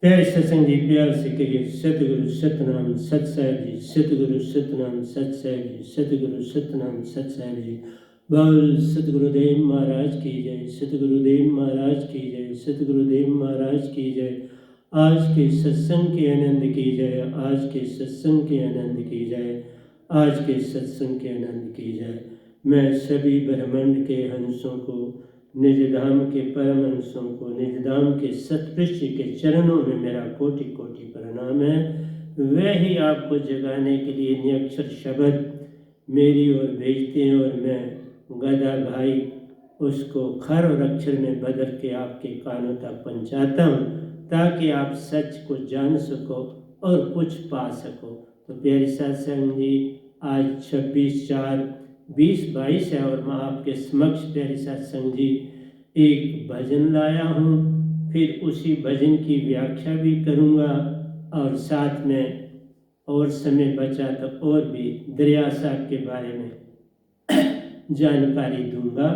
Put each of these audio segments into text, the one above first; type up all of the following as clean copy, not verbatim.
प्यारे सत्संग जी, प्यार से कहिए सतगुरु सतनाम सत साहिब जी, सतगुरु सतनाम सत साहिब जी, सतगुरु सतनाम सत साहिब जी। बोल सतगुरुदेव महाराज की जय, सतगुरुदेव महाराज की जय, सतगुरुदेव महाराज की जय। आज के सत्संग के आनंद की जय, आज के सत्संग के आनंद की जय, आज के सत्संग के आनंद की जय। मैं सभी ब्रह्मांड के हंसों को, निज धाम के परम हंसों को, निज धाम के सतपृष्ठ के चरणों में मेरा कोटि कोटि प्रणाम है। वह ही आपको जगाने के लिए निरक्षर शब्द मेरी ओर भेजते हैं और मैं गधा भाई उसको खर और अक्षर में बदल के आपके कानों तक पहुँचाता हूँ, ताकि आप सच को जान सको और कुछ पा सको। तो प्यारे सत्संग जी, आज 26/4/2022 है और मैं आपके समक्ष प्यारे सत्संग जी एक भजन लाया हूँ। फिर उसी भजन की व्याख्या भी करूँगा और साथ में और समय बचा तो और भी दरिया साहब के बारे में जानकारी दूंगा,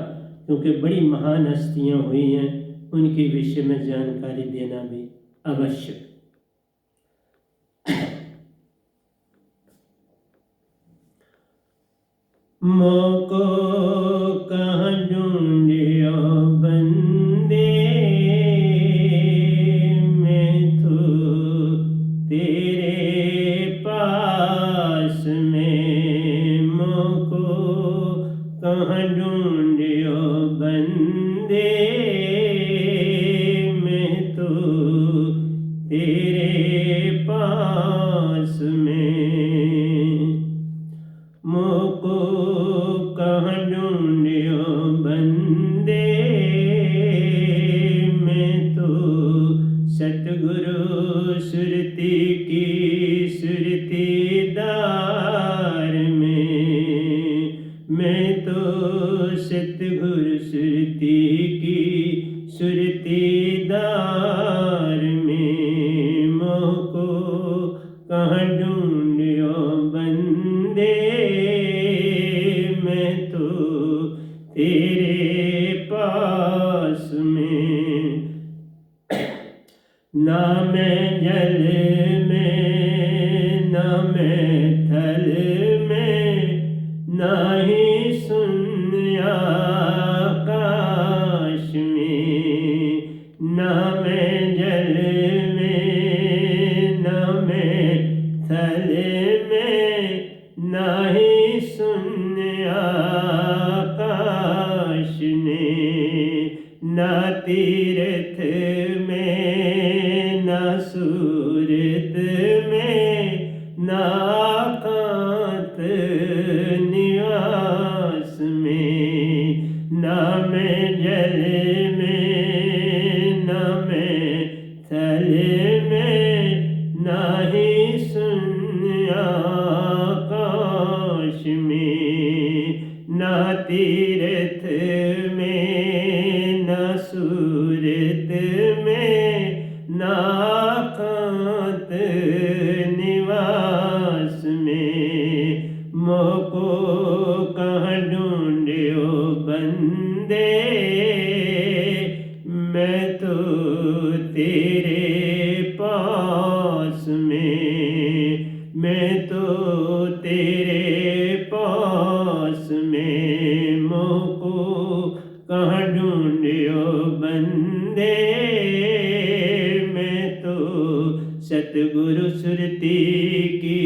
क्योंकि बड़ी महान हस्तियाँ हुई हैं, उनके विषय में जानकारी देना भी आवश्यक। मोको कहाँ ढूंढियो बंदे, मैं तो तेरे पास में। मोको कहाँ ढूंढियो बंदे, मैं तो तेरे पास में। मोको कहाँ ढूंढियो बंदे, मैं तो सतगुरु सुरती की सुरतीदार में। मैं तो सतगुरु सुरती की सुरतीदार में। मोको कहाँ ढूंढियो बंदे, मैं तो तेरे पास में। ना मैं जल में, ना मैं थल में, ना ही शून्य आकाश में। ना मैं जल में, ना मैं थल में, ना ही शून्य आकाश में। ना तीर्थ में, ना सूरत में, ना एकांत निवास में। ना मैं जल में, ना मैं थल में, ना ही शून्य आकाश में। ना तीर्थ में, ना सूरत में, ना एकांत निवास में। मोको कहाँ ढूंढियो बंदे, मैं तो तेरे पास में। मैं तो तेरे पास में। मोको कहाँ ढूंढियो बंदे, मैं तो सतगुरु सुरती की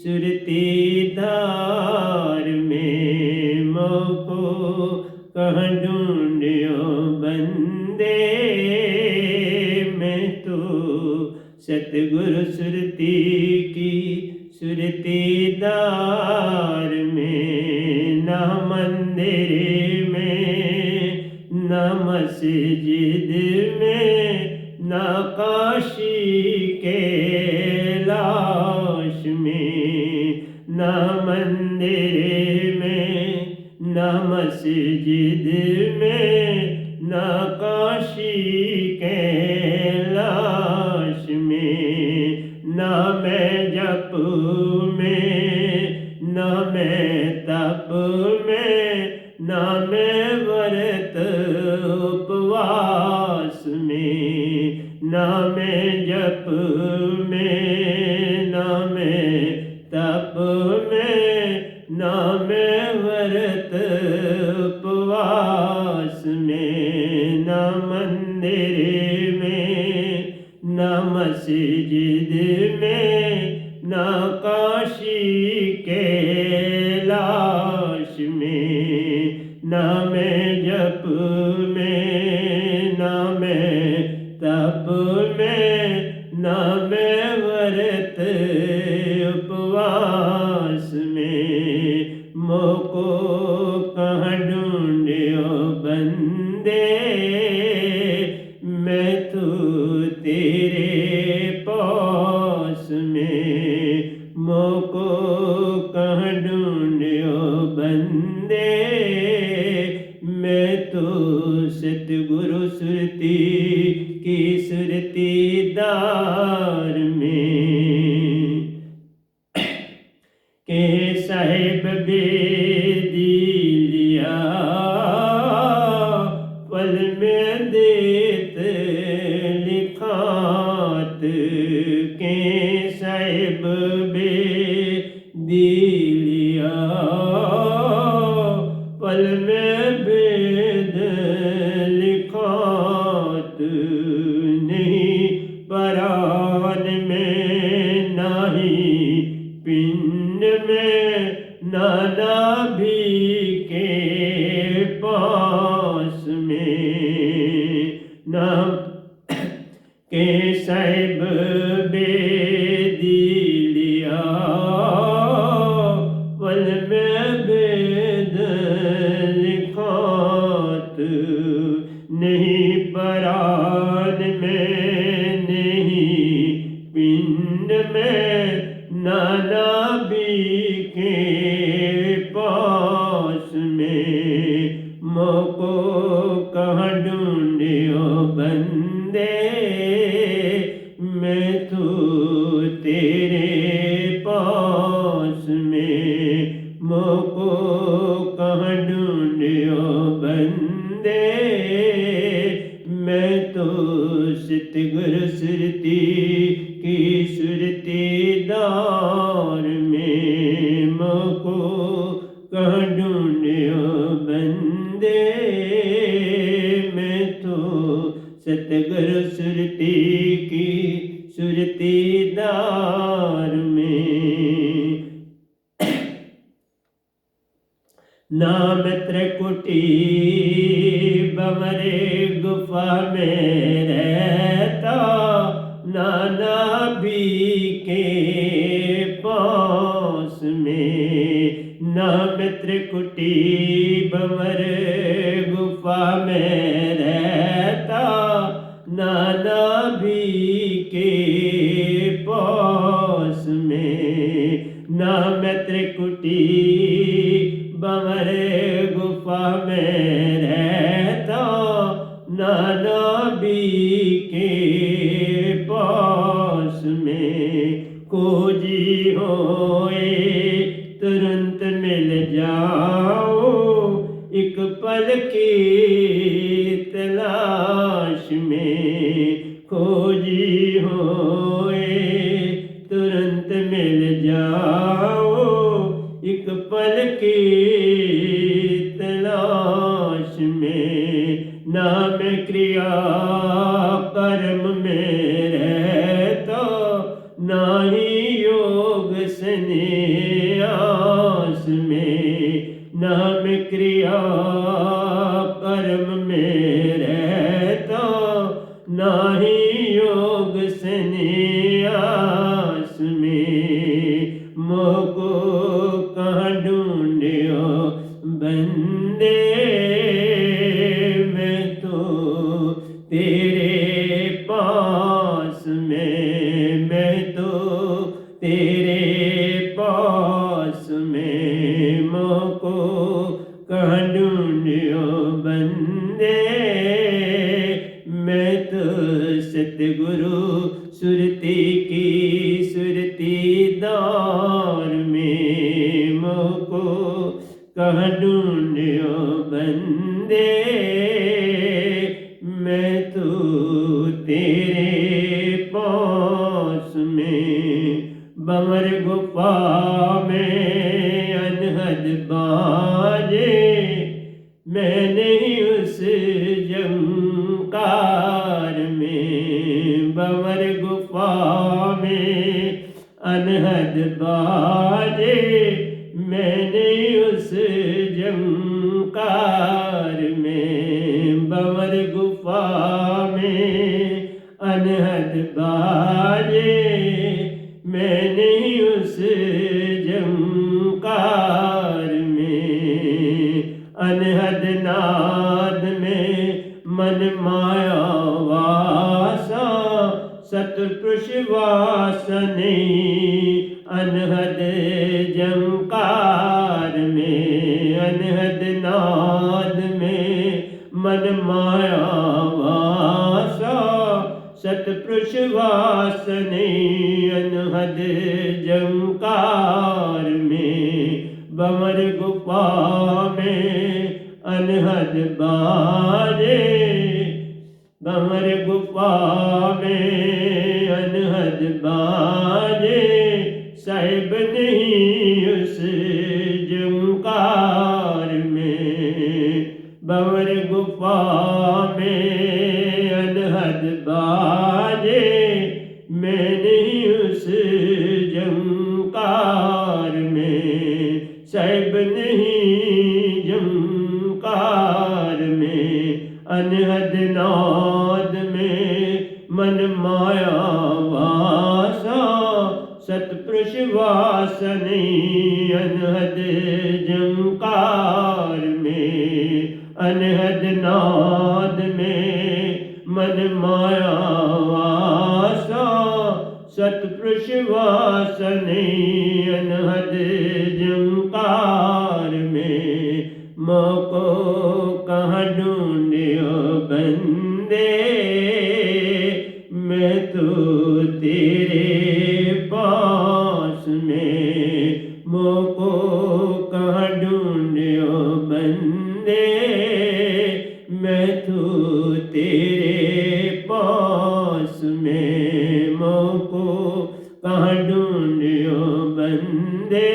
सुरतीदार में। मोको कहाँ ढूंढियो बंदे, मैं तो सतगुरु सुरती की सुरतीदार में। ना मंदिर में, ना मस्जिद में, ना काशी कैलाश में। ना मंदिर में, ना मस्जिद में, ना काशी कैलाश में। ना मैं जप में, ना मैं तप में, ना मैं व्रत उपवास में। नामे जप में, नामे तप में, नामे व्रत उपवास में, न मंदिर में, न मस्जिद में, न काशी कैलाश में, नामे जप में, नामे तप में, नामे व्रत उपवास में, मोको कहाँ ढूंढियो बंदे, मैं तो तेरे पास में, मोको कहाँ ढूंढियो बंदे, मैं तो सतगुरु सुरती की सुरती दार में, के साहिब बेदी लिया पल में देत लिखात, के साहिब बेदी लिया पल में वेद लिखात, नहीं परान में नाही पिंड में, नाना भी के पास में, ना के साहिब बेदी लिया पल में वेद लिखात, नहीं परान में नहीं पिंड में, नाना भी के पास में, मोको कहाँ ढूंढियो बंदे, मैं तो तेरे पास में, मोको कहाँ ढूंढियो बंदे, मैं तो सतगुरु सुरती की सुरती दार में, मोको कहाँ ढूंढियो बंदे, मैं तो सतगुरु सुरती की सुरती दार में, नाम त्रिकुटी बमरे गुफा में रहता, नाना भी के पास में, नाम त्रिकुटी बमर गुफा में रहता, नाना भी के पास में, नाम त्रिकुटी बमर गुफा में रहता, नाना भी के पास में, खोजी होए तुरंत मिल जाओ, एक पल की तलाश में, खोजी होए तुरंत मिल जाओ, एक पल की तलाश में, नाम क्रिया कर्म में रहता, ना ही योग संन्यास में, नाम क्रिया कर्म में रहता, ना ही योग संन्यास में, मोको कहाँ ढूंढियो बंदे, मैं तो तेरे पास में, मैं तो तेरे पास में, मोको कहाँ ढूंढियो बंदे, मैं तो सतगुरु सुरती की सुरती दार में, मोको कहाँ ढूंढियो बंदे, मैं तो तेरे भंवर गुफा में अनहद बाजे, मैं नहीं उस जंकार में। भंवर गुफा में अनहद बाजे, मैं नहीं उस जंकार में। भंवर गुफा में अनहद बाजे, मैं नहीं उस जंकार में। अनहद नाद में मन माया वासा, सतपुरुष वासने अनहद जंकार में। अनहद नाद में मन माया वासा, सतपुरुष वासने अनहद जंकार में। भंवर गुफा में अनहद बाजे, भंवर गुफा में अनहद बाजे, साहिब नहीं उस जंकार में। भंवर गुफा में अनहद बाजे, मैं नहीं उस जंकार में। साहिब नहीं जंकार में। अनहद नाद में मन माया वासा, सतपुरुष वासने अनहद जंकार में। अनहद नाद में मन माया वासा, सतपुरुष वासने अनहद जंकार में। मोको कहाँ ढूंढियो बंदे, मैं तो तेरे पास में। मोको कहाँ ढूंढियो बंदे, मैं तो तेरे पास में। मोको कहाँ ढूंढियो बंदे,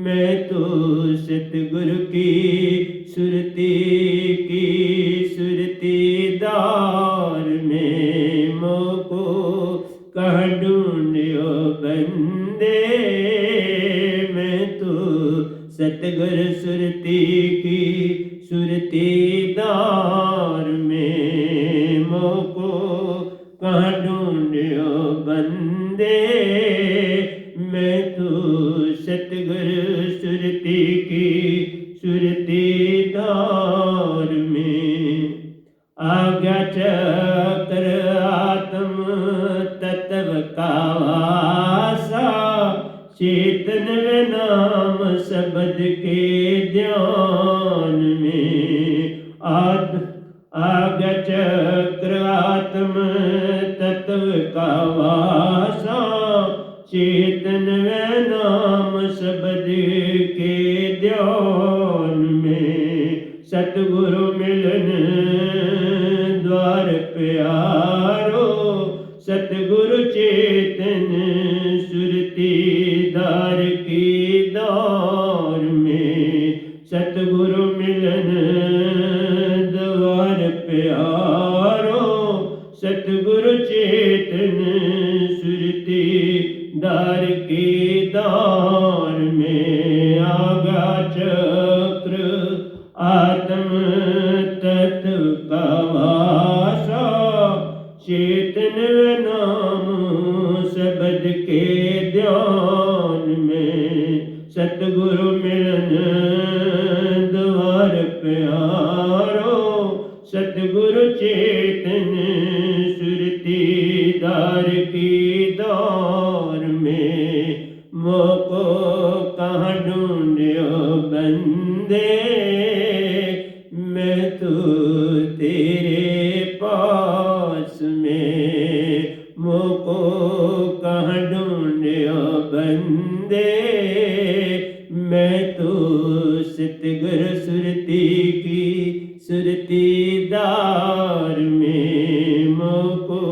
मैं तो सतगुरु की सुरती की सुरती दार में। मोको कहाँ ढूंढियो बंदे, मैं तो सतगुरु सुरती की सुरती दार में। मोको कहाँ ढूंढियो बंदे, मैं तो सतगुरु सुरती की सुरती दार में। आज्ञा चक्र आत्म तत्व का वासा, चेतन व नाम शब्द के ध्यान में। आज्ञा चक्र आत्म तत्व का वासा, चेतन व नाम शब्द के ध्यान में। सतगुरु मिलन द्वार प्यारो, सतगुरु चेतन सुरती दार की दार में। सतगुरु मिलन द्वार प्यारो, सतगुरु चेतन सुरती दार की दार में। आज्ञा चक्र आत्म तत्व का वासा, चेतन नाम शब्द के ध्यान में। सतगुरु मिलन द्वार प्यारो, सतगुरु चेतन सुरती दार की दार में। मोको कहाँ ढूंढियो बंदे, मैं तो तेरे पास में। मोको कहाँ ढूंढियो बंदे, मैं तो सतगुरु सुरती की सुरती दार में। मोको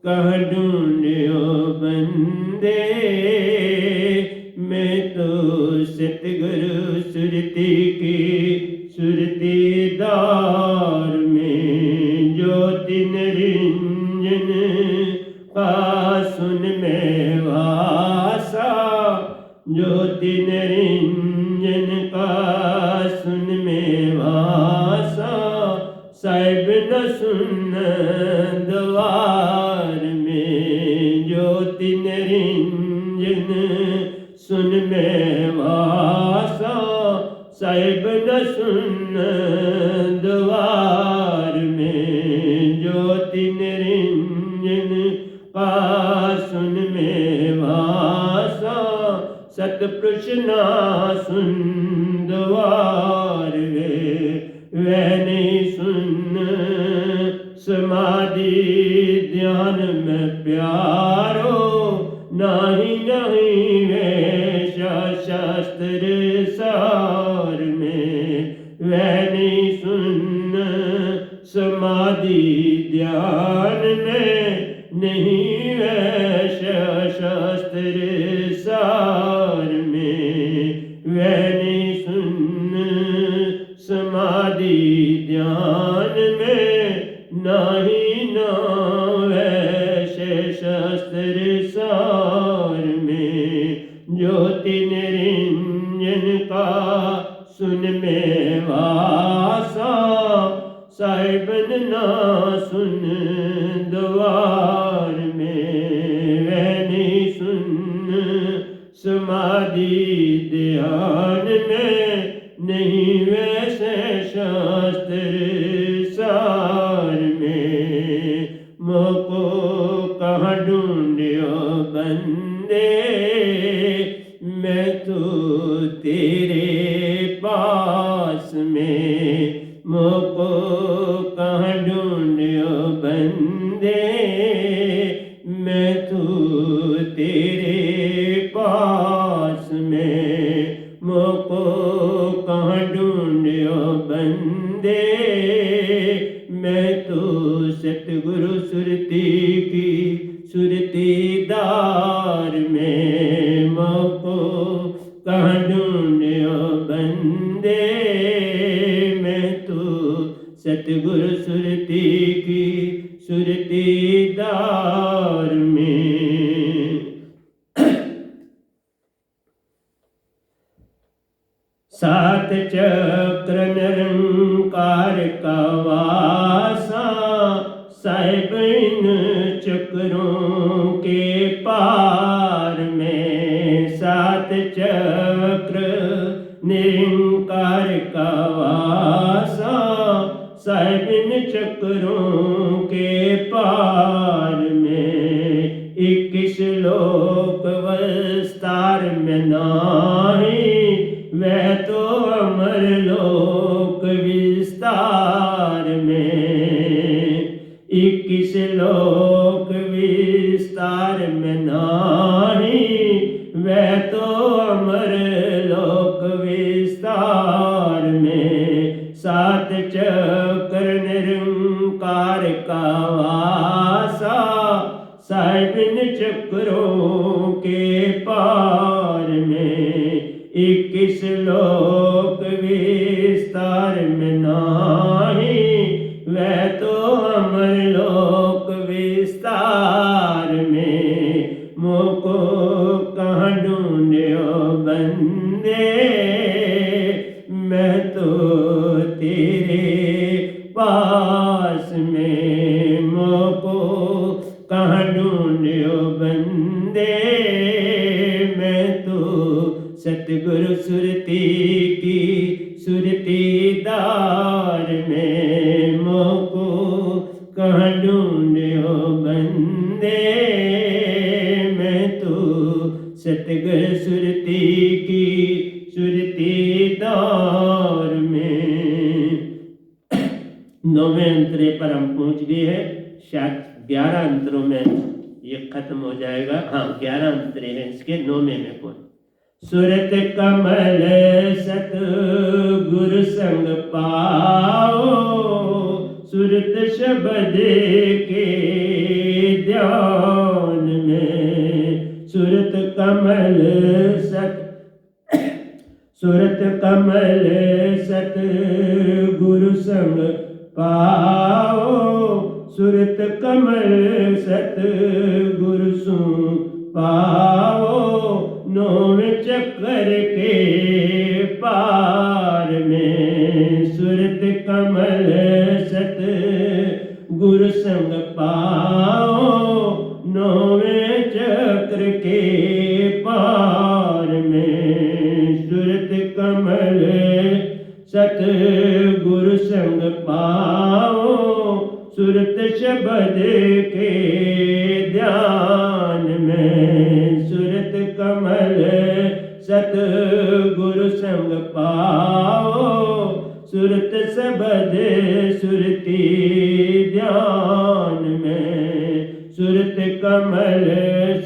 कहाँ ढूंढियो बंदे, ज्योति निरंजन का सुन में वासा, ज्योति निरंजन का सुन में वासा, साहिब न सुन द्वार में, ज्योति निरंजन सुन में वासा, साहिब न सुन द्वार में, ज्योति निरंजन का सुन में वासा, सतपुरुष ना सुन द्वार वह नहीं सुन समाधि ध्यान में प्यारो, नाही नहीं वे शास्त्र सार में, वह नहीं सुन समाधि ध्यान में, नहीं वे शास्त्र सार में, वह नहीं सुन समाधि ध्यान में, नाही ना वैसे शास्त्र सार में, ज्योति निरंजन का सुन में वासा, साहिबन ना सुन द्वार में, वह नहीं सुन समाधि ध्यान में, नहीं वैसे शास्त्र सार में, मोको कहाँ ढूंढियो बंदे, मैं तो तेरे पास में, मोको कहाँ ढूंढियो बंदे, मैं तो तेरे पास में, मोको कहाँ ढूंढियो बंदे, मैं तो सतगुरु सुरती की सुरती दार में, मोको कहाँ ढूंढियो बंदे, मैं तो सतगुरु सुरती की सुरती दार में। सात चक्र निरंकार का वासा, साहिब इन चक्रों के पार में, सात चक्र निरंकार का वासा, साहिब इन चक्रों के पार में, 21 लोक विस्तार में नाही, वह तो अमर लोक विस्तार में, 21 लोक विस्तार में नाही, वह तो अमर लोक विस्तार में, सात चक्र निरंकार का वासा, साहिब इन चक्रों के पार में, 21 लोक विस्तार में नाही, वह तो अमर लोक विस्तार में, मोको कहाँ ढूंढियो बंदे, मैं तो तेरे पास में, मोको कहाँ ढूंढियो बंदे, मैं तो सतगुरु सुरती की सुरती दार में, मोको कहाँ ढूंढियो बंदे, मैं तो सतगुरु सुरती की सुरती दार में। 9वें अंतरे पर हम पहुंच गए हैं, शायद 11 अंतरों में ये खत्म हो जाएगा। हाँ 11 अंतरे हैं इसके, 9वें में कौन। सुरत कमल सत गुरु संग पाओ, सुरत शब्द के ध्यान में, सुरत कमल सत, सुरत कमल सत गुरु संग पाओ, सुरत कमल सतगुरु सु पाओ, नौवे चक्कर के पार में सुरत कमल सतगुरु संग पाओ, नौवे चक्र के पार में सुरत कमल सतगुरु संग पाओ, सुरत शब्द के ध्यान में सुरत कमल सतगुरु संग पाओ, सुरत शब्द सुरती ध्यान में सुरत कमल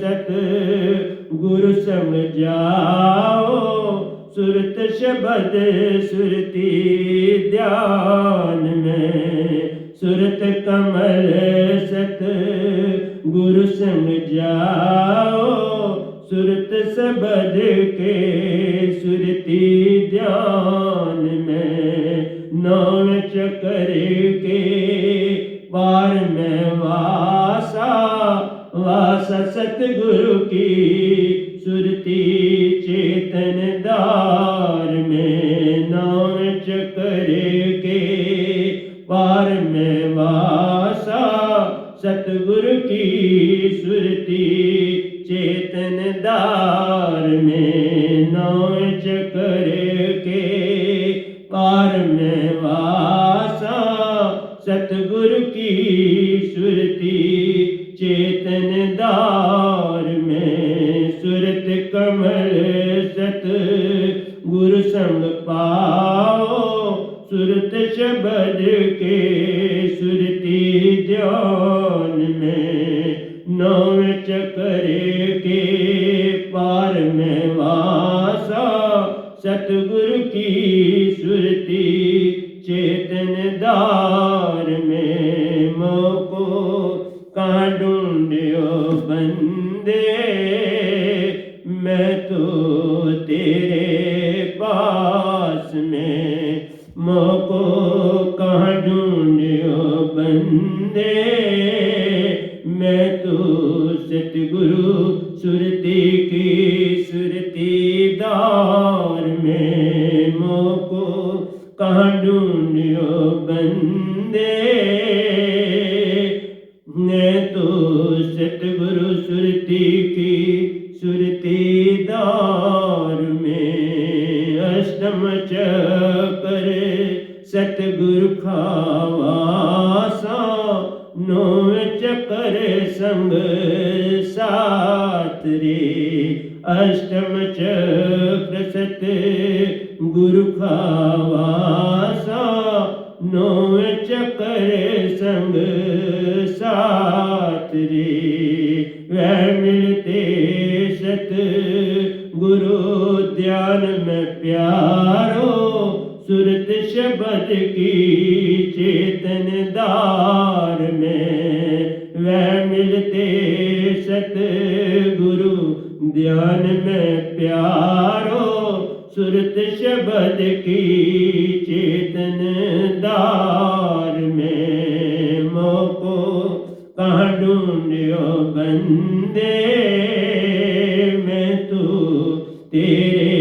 सतगुरु संग जाओ, सुरत शब्द सुरती ध्यान में सुरत कमल सतगुरु संग जाओ, सुरत शब्द के सुरती ध्यान में नौवे चक्कर के पार में वासा वासा सतगुरु की सुरती चेतन दार में नौवे चक्कर के पार में वासा सतगुरु की सुरती चेतन दार में नौवे चक्कर के पार में वासा सतगुरु की सुरती चेतन दार में सुरत कमल सतगुरु संग पाओ, सुरत शब्द के सुरती ध्यान में नौवे चक्कर के पार में वासा सतगुरु की सुरती चेतन दार में मोको कहाँ ढूंढियो बंदे, मैं तो तेरे पास में मोको कहाँ ढूंढियो बंदे, मैं तो सतगुरु सुरती की सुरती दार में मोको कहाँ ढूंढियो बंदे, मैं तो सतगुरु सुरती की सुरती दार में अष्टम चक्कर सतगुरु खावासा, नौवे चक्कर संग साथ रे अष्टम चक्र सतगुरु खावासा, नौवे चक्कर संग साथ रे वह मिलते सतगुरु ध्यान में प्यारो, सुरत शब्द की चेतन दार में वह मिलते सतगुरु ध्यान में प्यारो, सुरत शब्द की चेतन दार में मोको कहाँ ढूंढियो बंदे, मैं तो तेरे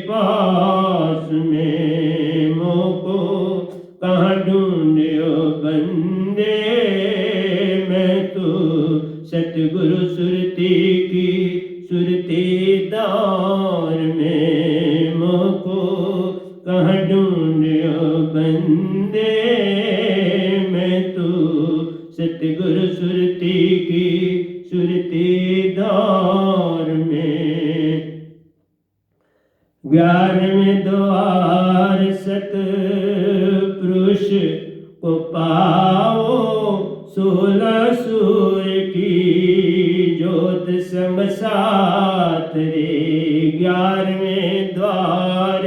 पास में मोको कहाँ ढूंढियो बंदे, मैं तो सतगुरु सुरती की सुरती दार में मोको कहाँ ढूंढियो बंदे, मैं तो सतगुरु सुरती की सुरती दार में 11वें द्वार सतपुरुष को पाओ, 16 सूर्य की जोत संग साथ रे 11वें द्वार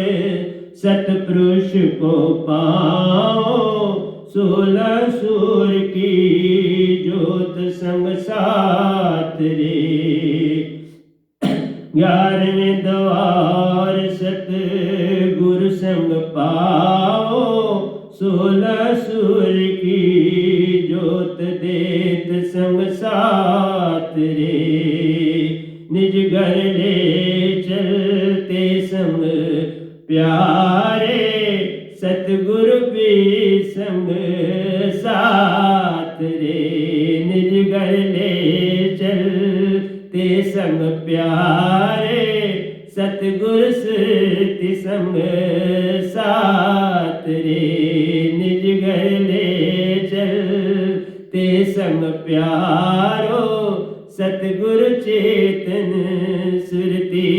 सतपुरुष को पाओ, 16 सूर्य की जोत संग साथ रे 11वें द्वार सतगुरु संग पाओ, 16 सूर्य की जोत देत संग साथ रे, निज घर ले चलते संग प्यारे, सतगुरु भी संग साथ रे, निज घर ले चलते संग प्यारे, सतगुरु सुरति संग साथ रे, निज घर ले चलते संग प्यारो, सतगुरु चेतन सुरति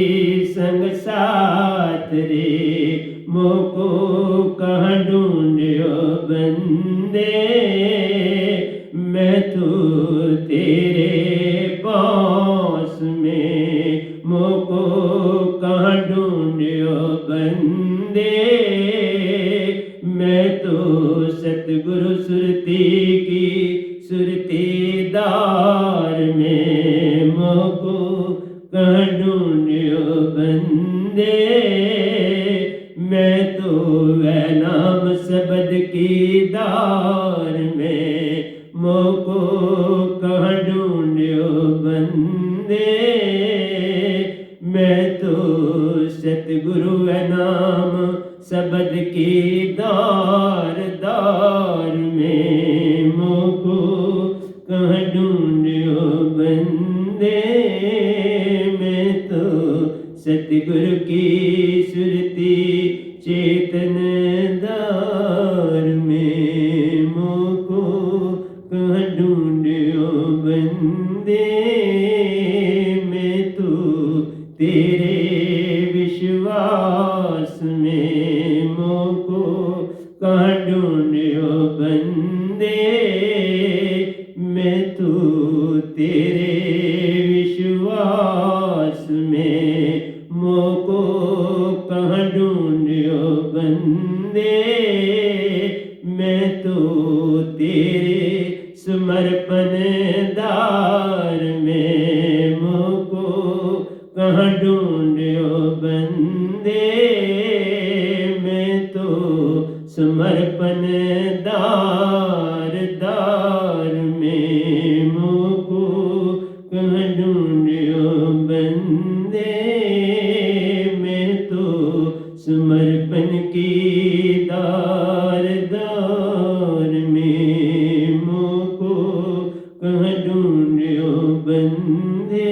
संग साथ रे, मोको कहाँ ढूंढियो बंदे, मैं तो तेरे पास में, मोको कहाँ ढूंढियो बंदे, मैं तो सतगुरु सुरती की सुरती दार में, मोको कहाँ ढूंढियो बंदे, मैं तो वह नाम शब्द की दार में, मोको कहाँ ढूंढियो बंदे, मैं तो सतगुरु वह नाम शब्द की दार दार में, मोको कहाँ ढूंढियो बंदे, मैं तो सतगुरु की सुरती चेतन दार में, मोको कहाँ ढूंढियो बंदे, मैं तो तेरे विश्वास में, मोको कहाँ ढूंढियो बंदे, मैं तो तेरे विश्वास में, मोको कहाँ ढूंढियो बंदे, मैं तो तेरे समर्पण दार में, मोको कहाँ ढूंढियो बंदे, मैं तो समर्पण दार दार में, मोको कहाँ ढूंढियो बंदे, मैं तो समर्पण की दार दार में, मोको कहाँ ढूंढियो बंदे,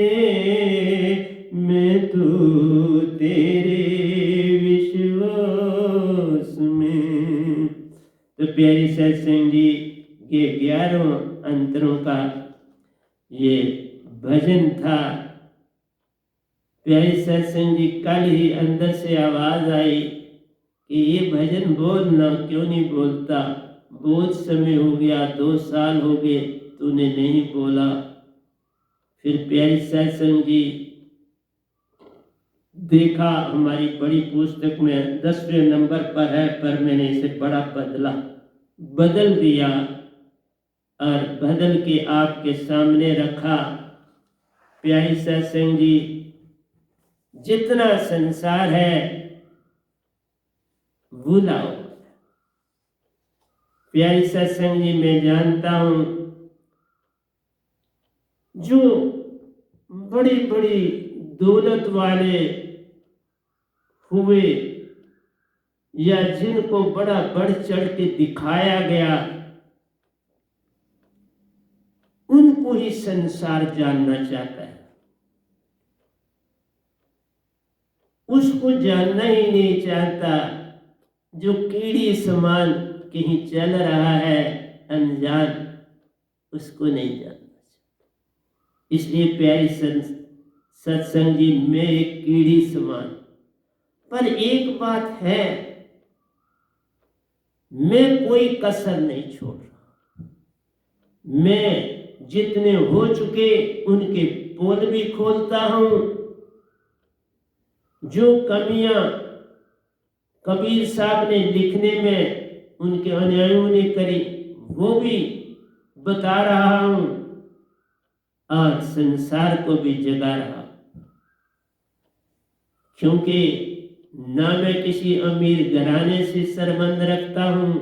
मैं तो तेरे विश्वास में। तो प्यारी सत्संग जी ये 11 अंतरों का ये भजन था। प्यारी सत्संग जी कल ही अंदर से आवाज आई कि ये भजन बोलना, क्यों नहीं बोलता, बहुत समय हो गया, 2 साल हो गए तूने नहीं बोला। फिर प्यारी सत्संग जी देखा हमारी बड़ी पुस्तक में 10वें नंबर पर है, पर मैंने इसे बड़ा बदल दिया और बदल के आपके सामने रखा। प्यारी सत्संग जी जितना संसार है भूलाओ। प्यारी सत्संग जी मैं जानता हूं जो बड़ी बड़ी दौलत वाले हुए या जिनको बड़ा बढ़ चढ़ के दिखाया गया, उनको ही संसार जानना चाहता है, उसको जानना ही नहीं चाहता जो कीड़ी समान कहीं चल रहा है अनजान, उसको नहीं जानना चाहता। इसलिए प्यारी सत्संग जी में एक कीड़ी समान, पर एक बात है, मैं कोई कसर नहीं छोड़ रहा। मैं जितने हो चुके उनके पोल भी खोलता हूं। जो कमियां कबीर साहब ने लिखने में उनके अनुयायियों ने करी वो भी बता रहा हूं और संसार को भी जगा रहा, क्योंकि ना मैं किसी अमीर घराने से संबंध रखता हूं,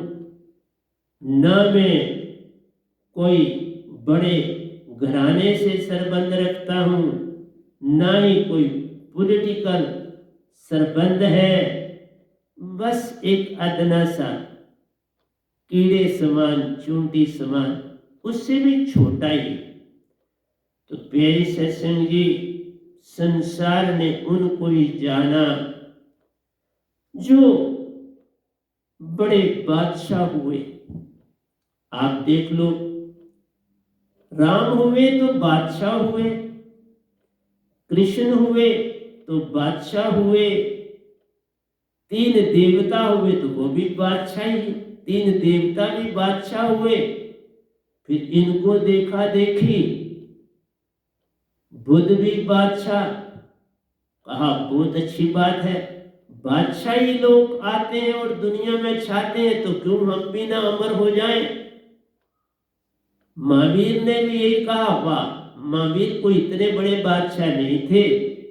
ना मैं कोई बड़े घराने से संबंध रखता हूँ, ना ही कोई पॉलिटिकल संबंध है। बस एक अदना सा कीड़े समान, चूंटी समान, उससे भी छोटा ही। तो प्यारी सत्संग जी, संसार ने उनको ही जाना जो बड़े बादशाह हुए। आप देख लो, राम हुए तो बादशाह हुए, कृष्ण हुए तो बादशाह हुए, 3 देवता हुए तो वो भी बादशाह ही, 3 देवता भी बादशाह हुए। फिर इनको देखा देखी, बुद्ध भी बादशाह, कहा बहुत अच्छी बात है, बादशाही लोग आते हैं और दुनिया में छाते हैं, तो क्यों हम भी ना अमर हो जाएं। महावीर ने भी यही कहा। वाह, महावीर को इतने बड़े बादशाह नहीं थे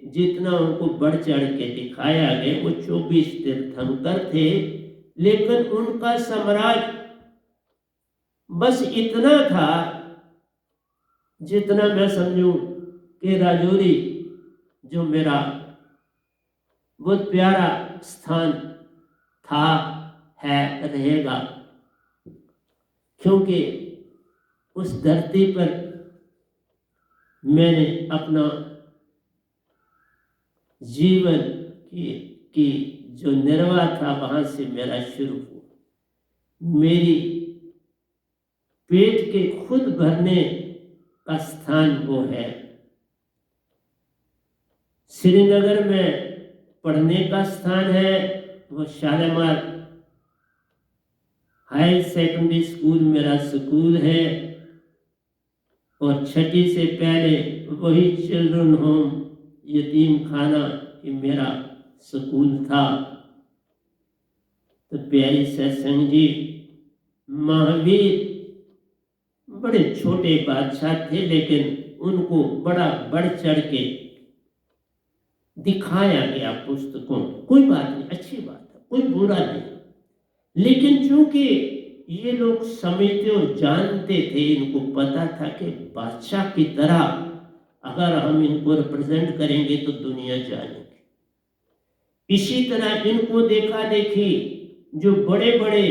जितना उनको बढ़ चढ़ के दिखाया गया। वो 24 तीर्थंकर थे, लेकिन उनका साम्राज्य बस इतना था जितना मैं समझूं कि राजौरी जो मेरा बहुत प्यारा स्थान था, है, रहेगा, क्योंकि उस धरती पर मैंने अपना जीवन की जो निर्वाह था वहां से मेरा शुरू हुआ। मेरी पेट के खुद भरने का स्थान वो है। श्रीनगर में पढ़ने का स्थान है वो शालीमार हायर सेकेंडरी स्कूल मेरा स्कूल है, और 6ठी से पहले वही चिल्ड्रन होम यतीम खाना ही मेरा स्कूल था। तो प्यारी सत्संग जी, महावीर बड़े छोटे बादशाह थे, लेकिन उनको बड़ा बढ़ चढ़ के दिखाया गया पुस्तकों। कोई बात नहीं, अच्छी बात है, कोई बुरा नहीं, लेकिन चूंकि ये लोग समझते और जानते थे, इनको पता था कि बादशाह की तरह अगर हम इनको रिप्रेजेंट करेंगे तो दुनिया जानेगी। इसी तरह इनको देखा देखी जो बड़े बड़े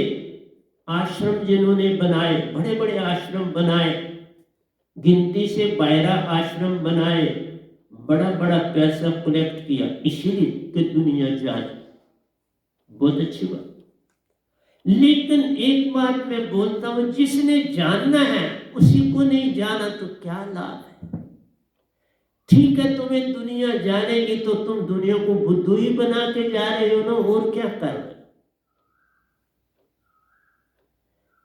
आश्रम जिन्होंने बनाए, बड़े बड़े आश्रम बनाए, गिनती से 12 आश्रम बनाए, बड़ा बड़ा पैसा कलेक्ट किया, इसीलिए कि दुनिया जाने। बहुत अच्छी बात। लेकिन एक बात मैं बोलता हूं, जिसने जानना है उसी को नहीं जाना तो क्या लाभ है। ठीक है, तुम्हें दुनिया जानेगी तो तुम दुनिया को बुद्धू ही बना के जा रहे हो ना, और क्या कर रहे हो।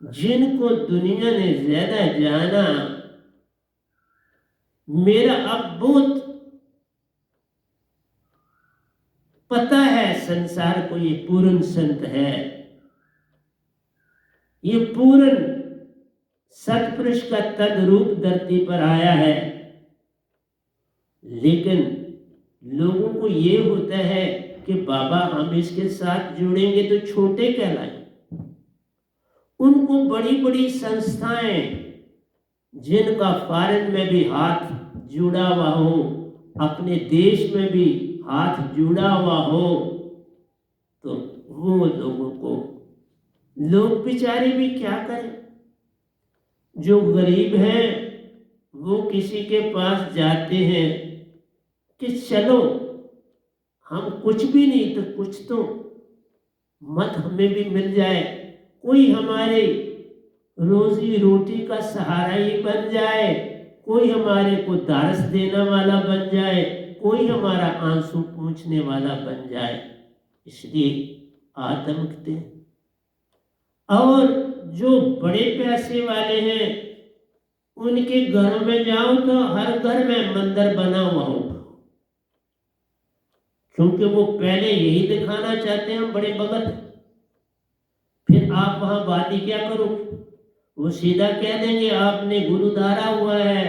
जिनको दुनिया ने ज्यादा जाना, मेरा अब बहुत पता है संसार को, ये पूर्ण संत है, ये पूर्ण सत्पुरुष का तद्रूप धरती पर आया है। लेकिन लोगों को ये होता है कि बाबा हम इसके साथ जुड़ेंगे तो छोटे कहलाएं। उनको बड़ी बड़ी संस्थाएं जिनका फॉरेन में भी हाथ जुड़ा हुआ हो, अपने देश में भी हाथ जुड़ा हुआ हो, तो वो लोगों को, लोग बेचारे भी क्या करें। जो गरीब हैं वो किसी के पास जाते हैं कि चलो हम कुछ भी नहीं तो कुछ तो मत हमें भी मिल जाए, कोई हमारे रोजी रोटी का सहारा ही बन जाए, कोई हमारे को दारस देने वाला बन जाए, कोई हमारा आंसू पूंछने वाला बन जाए। इसलिए आत्मकते। और जो बड़े पैसे वाले हैं उनके घरों में जाओ तो हर घर में मंदिर बना हुआ हो, क्योंकि वो पहले यही दिखाना चाहते हैं हम बड़े भगत हैं। फिर आप वहां बात ही क्या करो, वो सीधा कह देंगे आपने गुरुद्वारा हुआ है,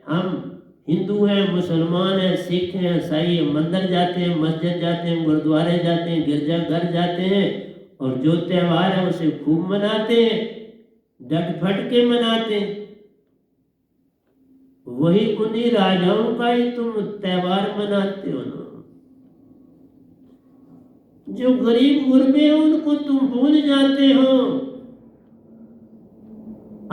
हम हिंदू हैं, मुसलमान हैं, सिख हैं, ईसाई हैं, मंदिर जाते हैं, मस्जिद जाते हैं, गुरुद्वारे जाते हैं, गिरजाघर जाते हैं, और जो त्यौहार है उसे खूब मनाते हैं, डट फट के मनाते हैं। वही उन्हीं राजाओं का ही तुम त्योहार मनाते हो ना। जो गरीब गुरबे हैं उनको तुम भूल जाते हो।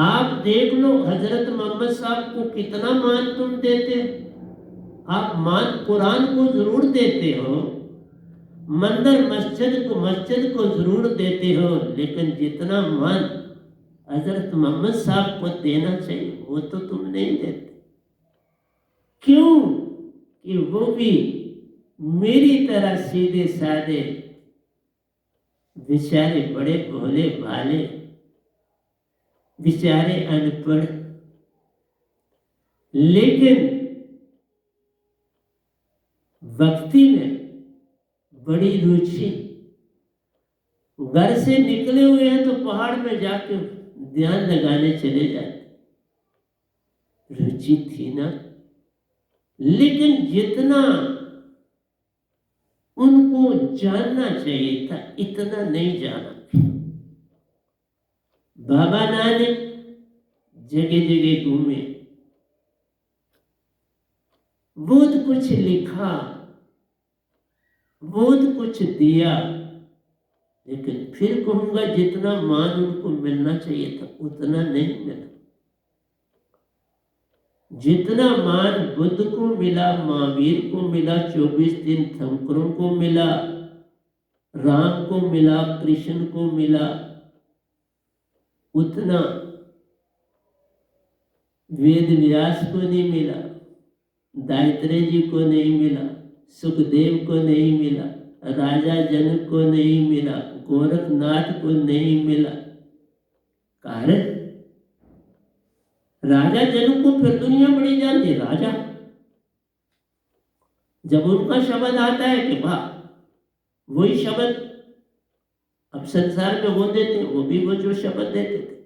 आप देख लो हजरत मोहम्मद साहब को कितना मान तुम देते हो। आप मान कुरान को जरूर देते हो, मंदिर मस्जिद को जरूर देते हो, लेकिन जितना मान हजरत मोहम्मद साहब को देना चाहिए वो तो तुम नहीं देते। क्यों? कि वो भी मेरी तरह सीधे साधे बेचारे, बड़े भोले भाले, बेचारे अनपढ़, लेकिन भक्ति में बड़ी रुचि। घर से निकले हुए हैं तो पहाड़ में जाके ध्यान लगाने चले जाते। रुचि थी ना, लेकिन जितना उनको जानना चाहिए था इतना नहीं जाना। बाबा नानक जगह जगह घूमे, बहुत कुछ लिखा, बहुत कुछ दिया, लेकिन फिर कहूंगा जितना मान उनको मिलना चाहिए था उतना नहीं मिला। जितना मान बुद्ध को मिला, महावीर को मिला, 24 दिन थंकरों को मिला, राम को मिला, कृष्ण को मिला, उतना वेद व्यास को नहीं मिला, दायित्रेय जी को नहीं मिला, सुखदेव को नहीं मिला, राजा जनक को नहीं मिला, गोरखनाथ को नहीं मिला। कारण राजा जनक को फिर दुनिया बड़ी जानती। राजा जब उनका शब्द आता है कि वाह, वही शब्द अब संसार में वो देते, वो भी वो जो शब्द देते थे।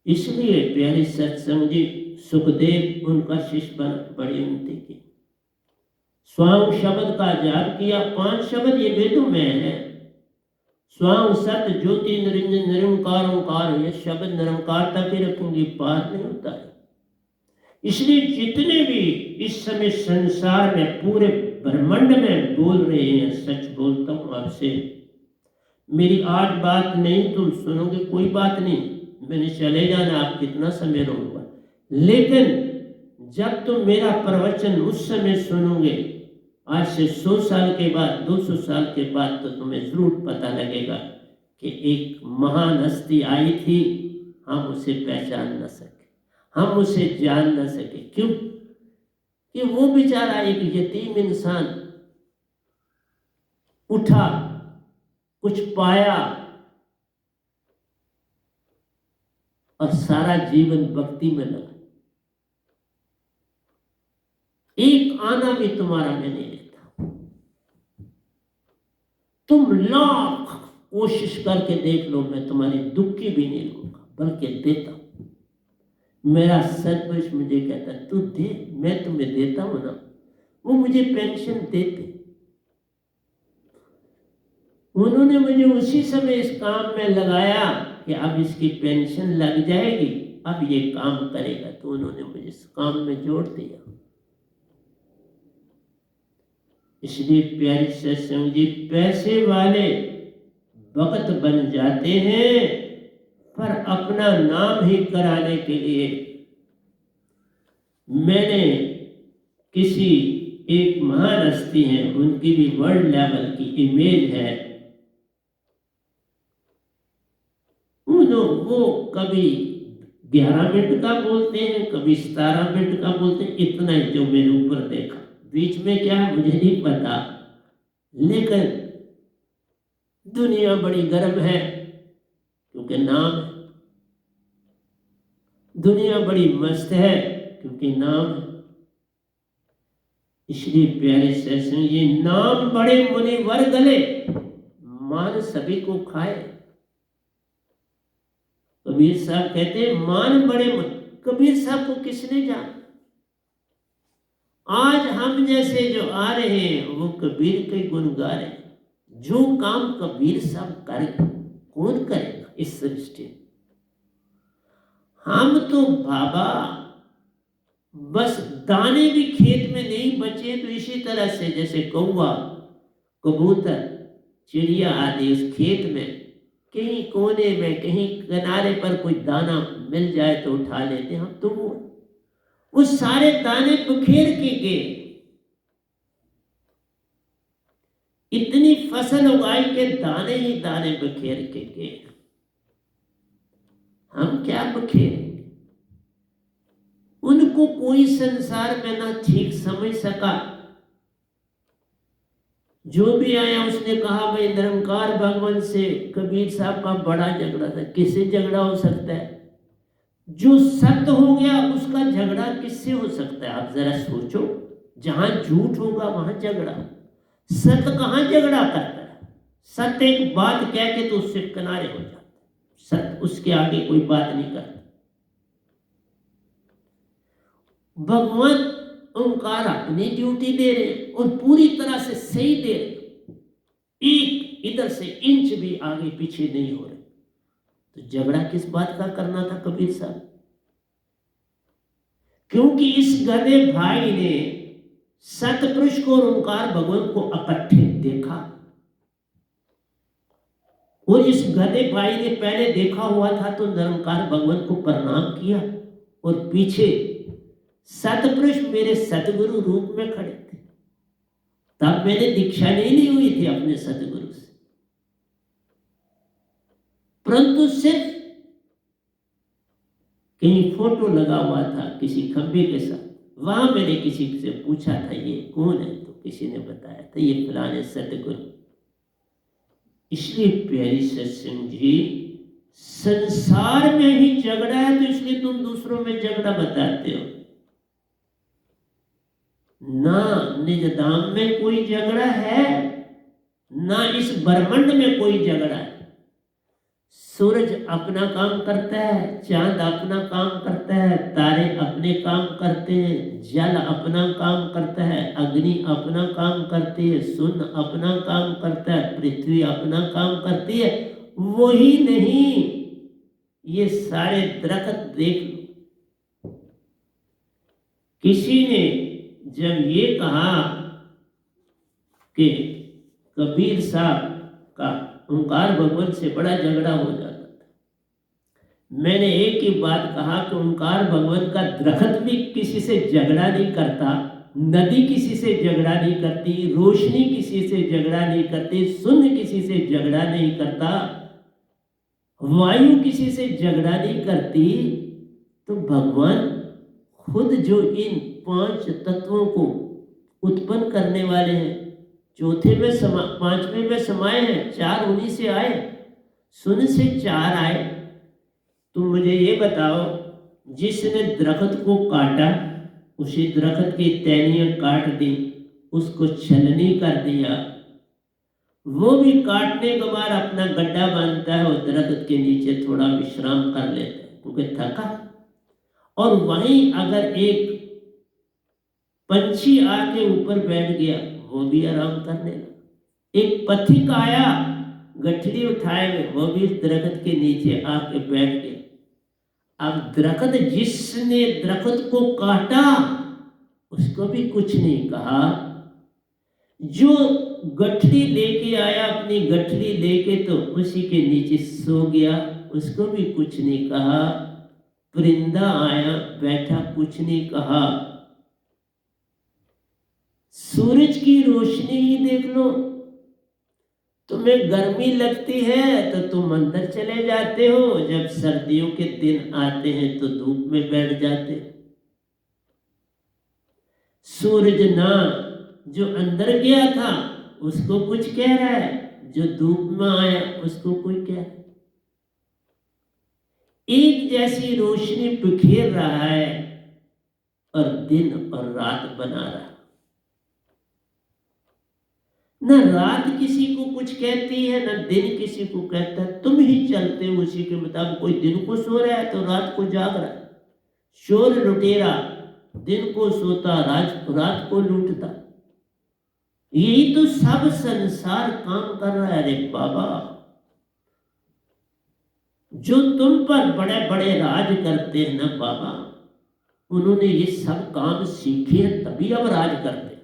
इसलिए प्यारे सत्संग जी, सुखदेव उनका शिष्य बन बड़ी उन्नति की, स्वांग शब्द का जाप किया। 5 शब्द ये वेदों में है, स्वांग सत ज्योति निरंजन निरंकार ओंकार। ये शब्द निरंकार तक ही रखेंगे, पार नहीं होता है। इसलिए जितने भी इस समय संसार में पूरे ब्रह्मांड में बोल रहे हैं, सच बोलता हूं आपसे, मेरी आज बात नहीं तुम सुनोगे, कोई बात नहीं, मैंने चले जाना, आप कितना समय रहूंगा, लेकिन जब तुम मेरा प्रवचन उस समय सुनोगे, आज से 100 साल के बाद, 200 साल के बाद, तो तुम्हें जरूर पता लगेगा कि एक महान हस्ती आई थी, हम उसे पहचान न सके, हम उसे जान न सके। क्यों? कि वो बेचारा एक यतीम इंसान उठा, कुछ पाया और सारा जीवन भक्ति में लगा। एक आना भी तुम्हारा मैं नहीं लेता, तुम लाख कोशिश करके देख लो, मैं तुम्हारी दुख की भी नहीं लूंगा, बल्कि देता हूं। मेरा सदपुरुष मुझे कहता तू दे, मैं तुम्हें देता हूं ना। वो मुझे पेंशन देते, उन्होंने मुझे उसी समय इस काम में लगाया कि अब इसकी पेंशन लग जाएगी, अब ये काम करेगा, तो उन्होंने मुझे इस काम में जोड़ दिया। इसलिए प्यारे सत्संग जी, पैसे वाले भक्त बन जाते हैं, पर अपना नाम ही कराने के लिए। मैंने किसी एक महान हस्ती है, उनकी भी वर्ल्ड लेवल की इमेज है, वो कभी 11 मिनट का बोलते हैं, कभी 17 मिनट का बोलते हैं, इतना ही जो मैंने ऊपर देखा। बीच में क्या है मुझे नहीं पता, लेकिन दुनिया बड़ी गर्म है क्योंकि नाम है, दुनिया बड़ी मस्त है क्योंकि नाम है। इसलिए प्यारे सत्संग जी, नाम बड़े मुनिवर गले, मान सभी को खाए। कबीर साहब कहते हैं मान बड़े मन। कबीर साहब को किसने जाना? आज हम जैसे जो आ रहे हैं वो कबीर के गुण गा रहे हैं। जो काम कबीर साहब करेंगे कौन करेगा इस सृष्टि में? हम तो बाबा बस दाने भी खेत में नहीं बचे तो इसी तरह से जैसे कौवा, कबूतर, चिड़िया आदि उस खेत में कहीं कोने में, कहीं किनारे पर कोई दाना मिल जाए तो उठा लेते हैं। हम तो वो सारे दाने बिखेर के गए। इतनी फसल उगाई के दाने ही दाने बिखेर के गए। हम क्या बिखेरेंगे? उनको कोई संसार में ना ठीक समझ सका। जो भी आया उसने कहा भाई निरंकार भगवान से कबीर साहब का बड़ा झगड़ा था। किससे झगड़ा हो सकता है? जो सत्य हो गया उसका झगड़ा किससे हो सकता है? आप जरा सोचो। जहां झूठ होगा वहां झगड़ा। सत्य कहां झगड़ा करता है? सत्य एक बात कह के तो उससे किनारे हो जाता है। सत्य उसके आगे कोई बात नहीं करता। भगवान ओंकार अपनी ड्यूटी दे रहे हैं और पूरी तरह से सही दे रहे हैं। एक इधर से इंच भी आगे पीछे नहीं हो रहे। तो झगड़ा किस बात का करना था कबीर साहब? क्योंकि इस गधे भाई ने सतपुरुष को और ओंकार भगवान को इकट्ठे देखा। और इस गधे भाई ने पहले देखा हुआ था तो निरंकार भगवान को प्रणाम किया और पीछे सतपुरुष मेरे सतगुरु रूप में खड़े थे। तब मैंने दीक्षा नहीं ली हुई थी अपने सतगुरु से, परंतु सिर्फ कहीं फोटो लगा हुआ था किसी खंबे के साथ। वहां मैंने किसी से पूछा था ये कौन है, तो किसी ने बताया था ये फलाने सतगुरु। इसलिए प्यारी सत्संग जी, संसार में ही झगड़ा है तो इसलिए तुम दूसरों में झगड़ा बताते हो ना। निज धाम में कोई झगड़ा है ना इस ब्रह्मांड में कोई झगड़ा है। सूरज अपना काम करता है, चांद अपना काम करता है, तारे अपने काम करते हैं, जल अपना काम करता है, अग्नि अपना काम करती है, शून्य अपना काम करता है, पृथ्वी अपना काम करती है। वही नहीं, ये सारे दरख्त देख लो। किसी ने जब ये कहा कि कबीर साहब का ओंकार भगवान से बड़ा झगड़ा हो जाता था, मैंने एक ही बात कहा कि ओंकार भगवान का दरख्त भी किसी से झगड़ा नहीं करता, नदी किसी से झगड़ा नहीं करती, रोशनी किसी से झगड़ा नहीं करती, शून्य किसी से झगड़ा नहीं करता, वायु किसी से झगड़ा नहीं करती। तो भगवान खुद जो इन 5 तत्वों को उत्पन्न करने वाले हैं, चौथे में 5वें में समाये हैं, 4 उन्हीं से आए, शून्य से 4 आए। तुम मुझे ये बताओ, जिसने दरख्त को काटा उसी दरख्त की टहनियां काट दी, उसको छलनी कर दिया, वो भी काटने के बाद अपना गड्ढा बांधता है और दरख्त के नीचे थोड़ा विश्राम कर लेता है क्योंकि थका। और वहीं अगर एक पंछी आके ऊपर बैठ गया, वो भी आराम करने लगा। एक पथिक आया गठरी उठाए हुए, वो भी दरख्त के नीचे आके बैठ गया। अब दरख्त, जिसने दरख्त को काटा उसको भी कुछ नहीं कहा, जो गठरी लेके आया अपनी गठरी लेके तो उसी के नीचे सो गया, उसको भी कुछ नहीं कहा। परिंदा आया बैठा, कुछ नहीं कहा। सूरज की रोशनी ही देख लो, तुम्हें गर्मी लगती है तो तुम अंदर चले जाते हो, जब सर्दियों के दिन आते हैं तो धूप में बैठ जाते हो। सूरज ना जो अंदर गया था उसको कुछ कह रहा है, जो धूप में आया उसको कोई कह रहा है। एक जैसी रोशनी बिखेर रहा है और दिन और रात बना रहा है। न रात किसी को कुछ कहती है, न दिन किसी को कहता है। तुम ही चलते हो उसी के मुताबिक। कोई दिन को सो रहा है तो रात को जाग रहा है। चोर लुटेरा दिन को सोता, रात को लूटता। यही तो सब संसार काम कर रहा है। रे बाबा, जो तुम पर बड़े बड़े राज करते हैं ना बाबा, उन्होंने ये सब काम सीखे हैं, तभी अब राज करते।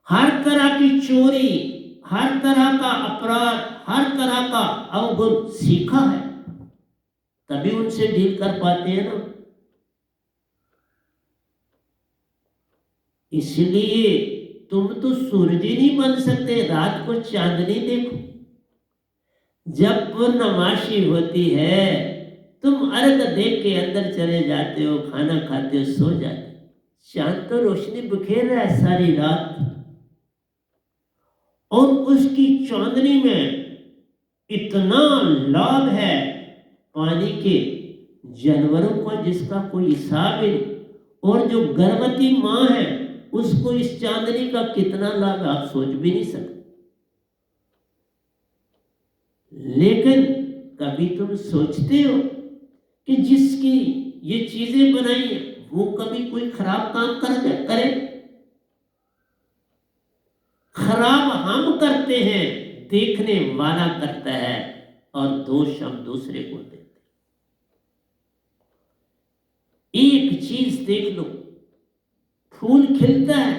हर तरह की चोरी, हर तरह का अपराध, हर तरह का अवगुण सीखा है, तभी उनसे डील कर पाते हैं ना। इसलिए तुम तो सूरज ही नहीं बन सकते, रात को चांदनी देखो। जब पूर्णमासी होती है तुम अर्घ देख के अंदर चले जाते हो, खाना खाते हो, सो जाते हो, चांद तो रोशनी बिखेर रहा है सारी रात, और उसकी चांदनी में इतना लाभ है पानी के जानवरों को जिसका कोई हिसाब ही नहीं। और जो गर्भवती माँ है उसको इस चांदनी का कितना लाभ आप सोच भी नहीं सकते। लेकिन कभी तुम सोचते हो कि जिसकी ये चीजें बनाई है वो कभी कोई खराब काम करे? खराब हम करते हैं, देखने वाला करता है, और दोष हम दूसरे को देते। एक चीज देख लो, फूल खिलता है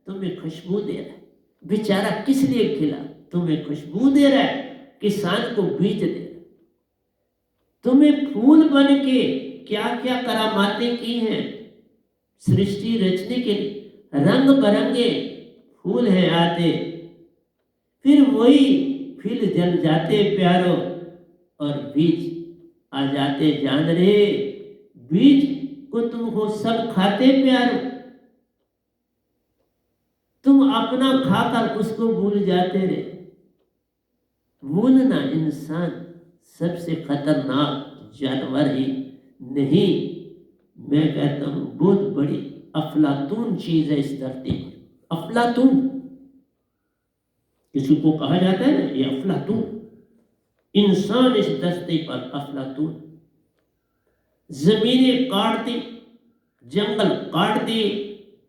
तुम्हें खुशबू दे रहा है, बेचारा किस लिए खिला? तुम्हें खुशबू दे रहा है, किसान को बीज दे रहा है। तुम्हें फूल बन के क्या क्या करामातें की हैं सृष्टि रचने के लिए, रंग बिरंगे फूल हैं आते, फिर वही फिर जल जाते प्यारो, और बीज आ जाते जान रे, बीज को तुमको सब खाते प्यारो, तुम अपना खाकर उसको भूल जाते रे। भूलना इंसान सबसे खतरनाक जानवर ही नहीं, मैं कहता हूं बहुत बड़ी अफलातून चीज है इस धरती पर। अफलातून किसी को कहा जाता है ना, ये अफलातून इंसान इस धरती पर अफलातून। जमीनें काट दी, जंगल काट दिए,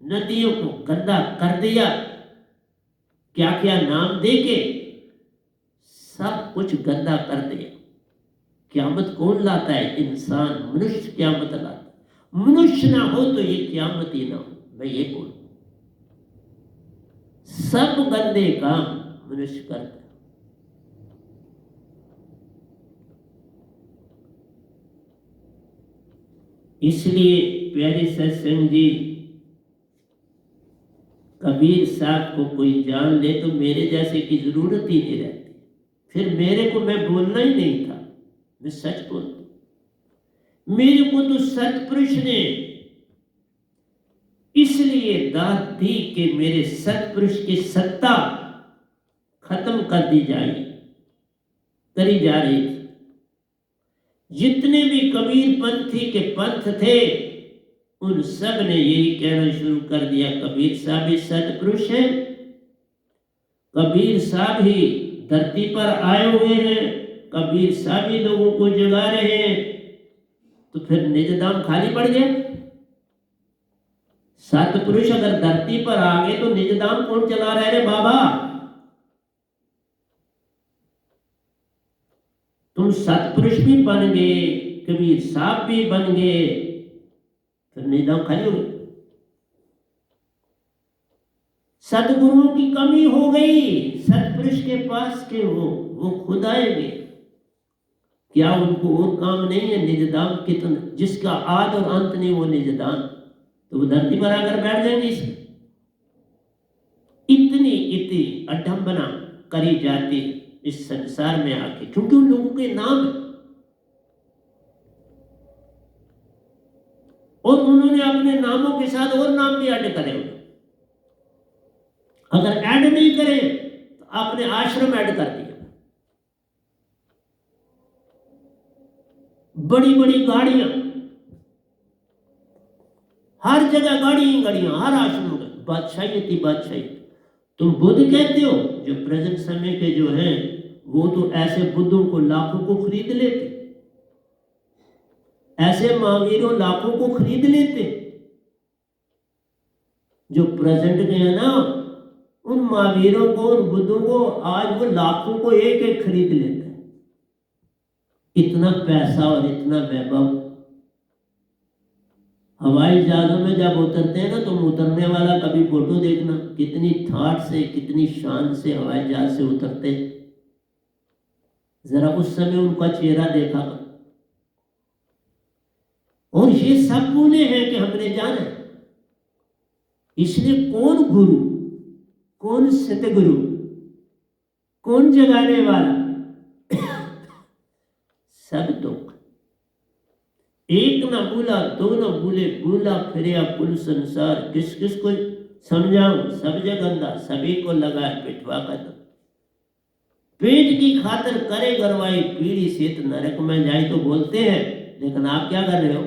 नदियों को गंदा कर दिया, क्या क्या नाम देके सब कुछ गंदा कर दिया। क़यामत कौन लाता है? इंसान, मनुष्य क़यामत लाता है। मनुष्य ना हो तो ये क़यामत ही ना हो, मैं ये बोलूं। सब गंदे काम मनुष्य करता है। इसलिए प्यारे सत्संग जी, कबीर साहब को कोई जान ले तो मेरे जैसे की जरूरत ही नहीं रहती। फिर मेरे को, मैं बोलना ही नहीं था, मैं सच बोलता। मेरे को तो सतपुरुष ने इसलिए दाद दी कि मेरे सतपुरुष की सत्ता खत्म कर दी करी जा रही थी। जितने भी कबीर पंथी के पंथ थे उन सब ने यही कहना शुरू कर दिया, कबीर साहब ही सतपुरुष है, कबीर साहब ही धरती पर आए हुए हैं, कबीर साहब ही लोगों को जगा रहे हैं। तो फिर निजधाम खाली पड़ गया। सतपुरुष अगर धरती पर आ गए तो निजधाम कौन चला रहे रे बाबा? तुम सतपुरुष भी बन गए, कबीर साहब भी बन गए, फिर निजधाम खाली हो गई। सदगुरुओं की कमी हो गई, सतपुरुष के पास के वो खुद आएंगे। क्या उनको और काम नहीं है? निजधाम कितना, जिसका आद और अंत नहीं वो निजधाम, तो वो धरती पर आकर बैठ जाएंगे। इसमें इतनी अडम्बना करी जाती इस संसार में आके, क्योंकि उन लोगों के नाम है और उन्होंने अपने नामों के साथ और नाम भी ऐड करे। अगर ऐड नहीं करे तो आपने आश्रम ऐड कर दिया। बड़ी बड़ी गाड़ियां, हर जगह गाड़ियां, हर आश्रम में बादशाही थी, बादशाही। तुम बुद्ध कहते हो, जो प्रेजेंट समय के जो हैं वो तो ऐसे बुद्धों को लाखों को खरीद लेते, ऐसे महावीरों लाखों को खरीद लेते। जो प्रेजेंट के हैं ना, उन महावीरों को, उन बुद्धों को आज वो लाखों को एक एक खरीद लेते हैं। इतना पैसा और इतना वैभव। हवाई जहाजों में जब उतरते हैं ना, तुम उतरने वाला कभी फोटो देखना, कितनी ठाठ से, कितनी शान से हवाई जहाज से उतरते, जरा उस समय उनका चेहरा देखा कर। और ये सब बोले हैं कि हमने जाना है। इसलिए कौन गुरु, कौन सतगुरु, कौन जगाने वाला, सब दुख। एक न बोला, दो न बोले, बोला फिर कुल संसार, किस किस को समझाऊं, सब जगंदा, सभी को लगा पिटवा कदम। पेट की खातर करे गरवाई, पीढ़ी से तो नरक में जाए तो बोलते हैं, लेकिन आप क्या कर रहे हो?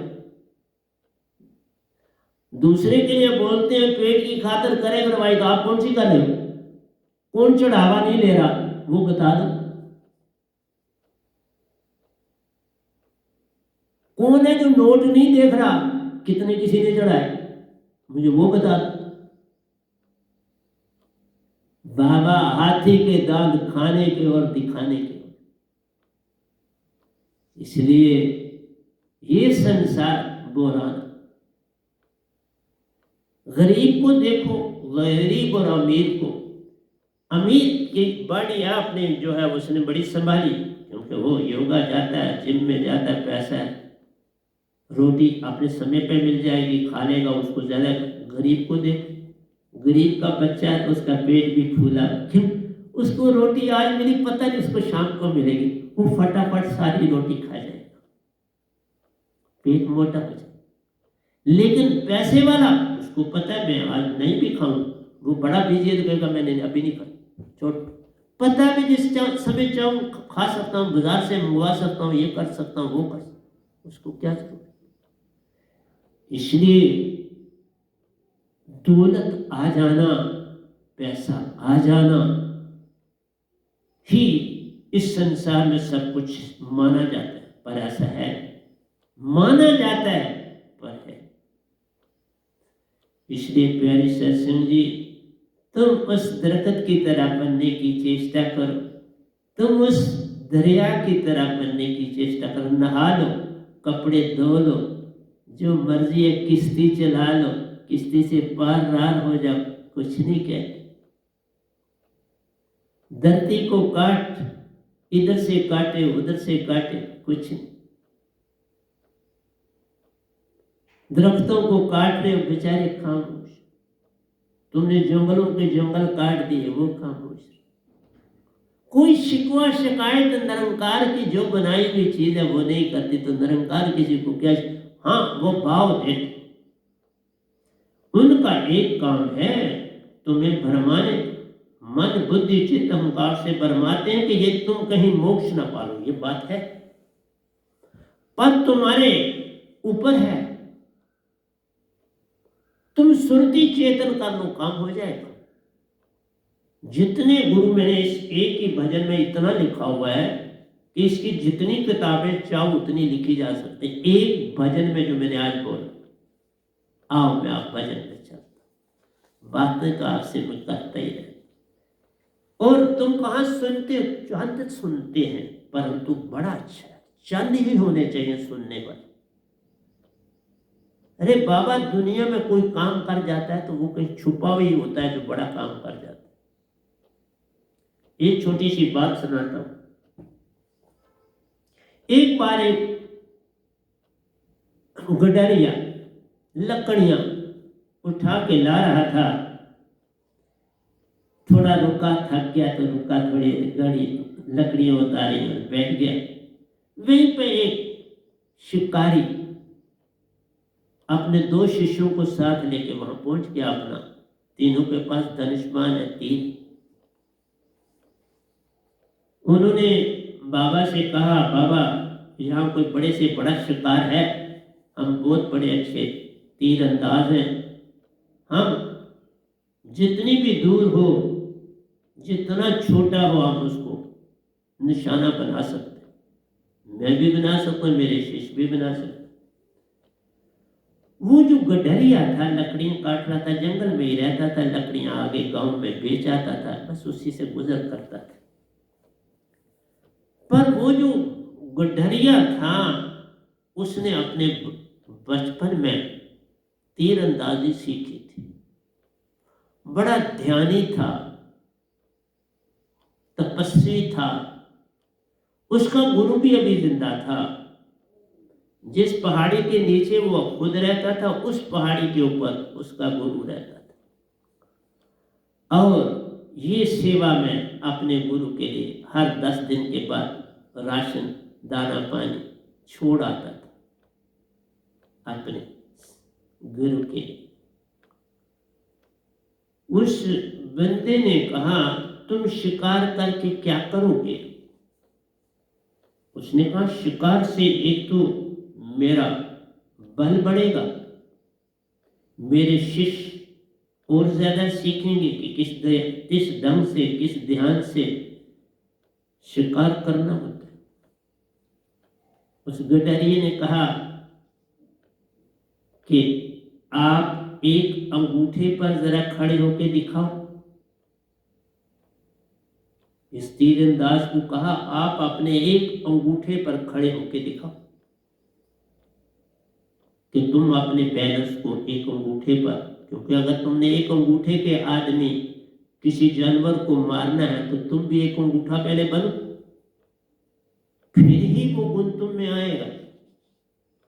दूसरे के लिए बोलते हैं पेट की खातर करे गरवाई, तो आप कौन सी कर रहे हो? कौन चढ़ावा नहीं ले रहा वो बता दो। कौन है जो नोट नहीं देख रहा कितने किसी ने चढ़ाए, मुझे वो बता दो। बाबा हाथी के दांत खाने के और दिखाने के। इसलिए ये संसार बोरान। गरीब को देखो, गरीब और अमीर को। अमीर की बॉडी आपने जो है उसने बड़ी संभाली, क्योंकि वो योगा जाता है, जिम में जाता है, पैसा है, रोटी अपने समय पे मिल जाएगी, खा लेगा, उसको ज्यादा। गरीब को देख, गरीब का बच्चा है तो उसका पेट भी फूला, क्यों? उसको रोटी आज मिली, पता नहीं उसको शाम को मिलेगी, वो फटाफट सारी रोटी खा जाएगा, पेट मोटा हो जाएगा। लेकिन पैसे वाला, उसको पता है मैं आज नहीं भी खाऊं, वो बड़ा बिजी है तो कहेगा मैंने अभी नहीं खाया, छोड़। पता है मैं जिस समय चाहूं खा सकता हूं, बाजार से मंगवा सकता हूं, ये कर सकता हूं, वो कर सकता हूं, उसको क्या जरूरत? इसलिए दौलत आ जाना, पैसा आ जाना ही इस संसार में सब कुछ माना जाता है, पर ऐसा है, माना जाता है पर है। इसलिए प्यारे सत्संग जी, तुम उस दरख्त की तरह बनने की चेष्टा करो, तुम उस दरिया की तरह बनने की चेष्टा करो। नहा लो, कपड़े धो लो, जो मर्जी है किश्ती चला लो, किश्ती से पार रार हो जाओ, कुछ नहीं कहते। धरती को काट, इधर से काटे उधर से काटे, कुछ नहीं। दरख्तों को काट रहे हो, बेचारे खामोश। तुमने जंगलों के जंगल काट दिए, वो खामोश। कोई शिकवा शिकायत निरंकार की जो बनाई हुई चीज है वो नहीं करती, तो निरंकार किसी को क्या? हाँ, वो भाव देते, उनका एक काम है तुम्हें भरमाने, मन बुद्धि चित्त अहंकार से भरमाते हैं कि ये तुम कहीं मोक्ष ना पालो, ये बात है, पर तुम्हारे ऊपर है, तुम सुरती चेतन कर लो, काम हो जाएगा। जितने गुरु, मैंने इस एक ही भजन में इतना लिखा हुआ है कि इसकी जितनी किताबें चाहो उतनी लिखी जा सकती है। एक भजन में जो मैंने आज बोला, आओ मैं आप भजन में चलता, बातें तो आपसे मैं करता ही रहता। और तुम कहाँ सुनते हो? चंद सुनते हैं, परंतु बड़ा अच्छा है, चंद ही होने चाहिए सुनने वाले। अरे बाबा, दुनिया में कोई काम कर जाता है तो वो कहीं छुपा हुआ ही होता है जो बड़ा काम कर जाता है। एक छोटी सी बात सुनाता हूं। एक बार एक गडरिया लकड़ियां उठा के ला रहा था, थोड़ा रुका, थक गया तो रुका, थोड़ी गाड़ी लकड़ियां उतारी और बैठ गया। वहीं पे एक शिकारी अपने 2 शिष्यों को साथ लेके वहां पहुंच गया। अपना तीनों के पास धनुष्मान है, तीर। उन्होंने बाबा से कहा, बाबा यहाँ कोई बड़े से बड़ा शिकार है, हम बहुत बड़े अच्छे तीर अंदाज हैं, हम जितनी भी दूर हो, जितना छोटा हो, हम उसको निशाना बना सकते हैं। मैं भी बना सकता हूँ, मेरे शिष्य भी बना सकते। वो जो गडरिया था, लकड़ियां काट रहा था, जंगल में ही रहता था, लकड़ियां आगे गांव में बेच आता था, बस उसी से गुजर करता था। पर वो जो गडरिया था, उसने अपने बचपन में तीरंदाजी सीखी थी। बड़ा ध्यानी था, तपस्वी था। उसका गुरु भी अभी जिंदा था। जिस पहाड़ी के नीचे वो खुद रहता था, उस पहाड़ी के ऊपर उसका गुरु रहता था। और ये सेवा में अपने गुरु के लिए हर 10 दिन के बाद राशन दाना पानी छोड़ आता था अपने गुरु के लिए। उस बंदे ने कहा, तुम शिकार करके क्या करोगे? उसने कहा, शिकार से एक तो मेरा बल बढ़ेगा, मेरे शिष्य और ज्यादा सीखेंगे कि किस ढंग से, किस ध्यान से शिकार करना होता है। उस गडरिये ने कहा कि आप एक अंगूठे पर जरा खड़े होकर दिखाओ। इस तीरंदाज को कहा, आप अपने एक अंगूठे पर खड़े होकर दिखाओ कि तुम अपने बैलेंस को एक अंगूठे पर, क्योंकि अगर तुमने एक अंगूठे के आदमी किसी जानवर को मारना है तो तुम भी एक अंगूठा पहले बनो, फिर ही वो गुण तुम में आएगा।